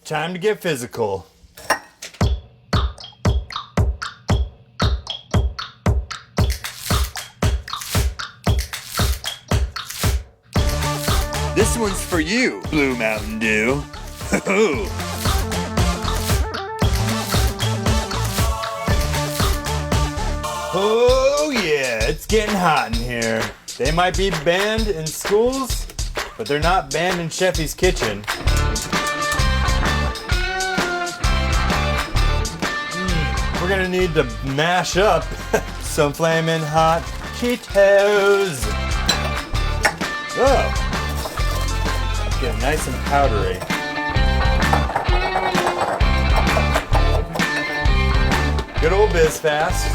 Time to get physical. This one's for you, Blue Mountain Dew. Oh yeah, it's getting hot in here. They might be banned in schools, but they're not banned in Sheffy's kitchen. We're gonna need to mash up some Flamin' Hot Cheetos. Oh, get nice and powdery. Good old Biz Fast.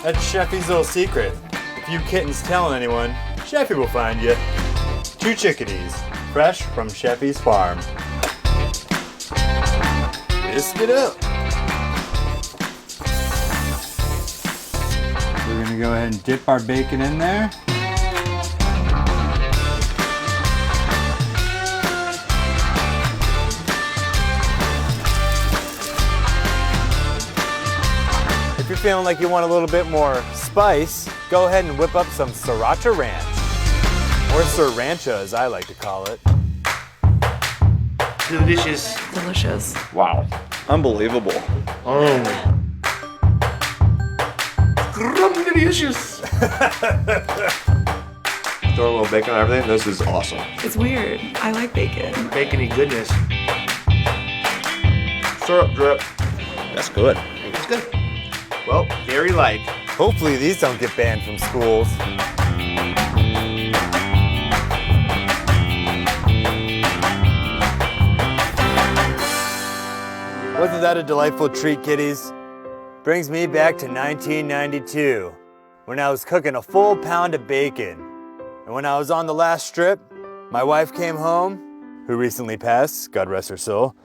That's Sheffy's little secret. If you kittens telling anyone, Sheffy will find you. 2 chickadees, fresh from Sheffy's farm. Whisk it up. We're gonna go ahead and dip our bacon in there. If you're feeling like you want a little bit more spice, go ahead and whip up some Sriracha Ranch. Or Sriracha, as I like to call it. Delicious. Delicious. Wow. Unbelievable. Delicious. Throw a little bacon on everything. This is awesome. It's weird. I like bacon. Bacony goodness. Syrup drip. That's good. It's good. Well, very light. Hopefully these don't get banned from schools. Wasn't that a delightful treat, kiddies? Brings me back to 1992, when I was cooking a full pound of bacon. And when I was on the last strip, my wife came home, who recently passed, God rest her soul.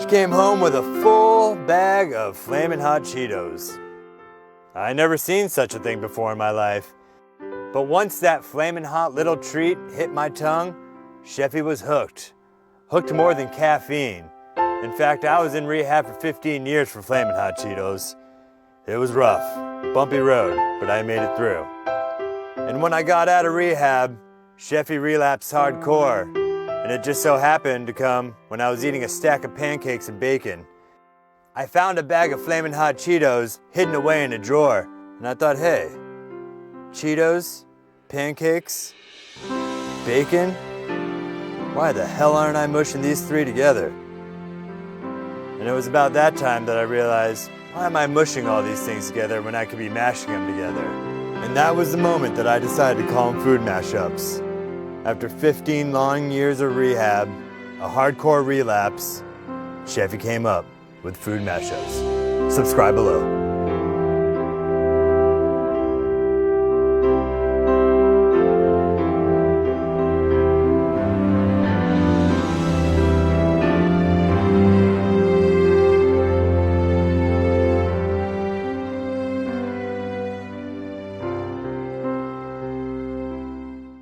She came home with a full bag of Flamin' Hot Cheetos. I never seen such a thing before in my life. But once that flamin' hot little treat hit my tongue, Sheffy was hooked. Hooked more than caffeine. In fact, I was in rehab for 15 years for Flamin' Hot Cheetos. It was rough, bumpy road, but I made it through. And when I got out of rehab, Sheffy relapsed hardcore. And it just so happened to come when I was eating a stack of pancakes and bacon. I found a bag of Flamin' Hot Cheetos hidden away in a drawer. And I thought, hey, Cheetos, pancakes, bacon? Why the hell aren't I mushing these 3 together? And it was about that time that I realized, why am I mushing all these things together when I could be mashing them together? And that was the moment that I decided to call them food mashups. After 15 long years of rehab, a hardcore relapse, Sheffy came up with food mashups. Subscribe below.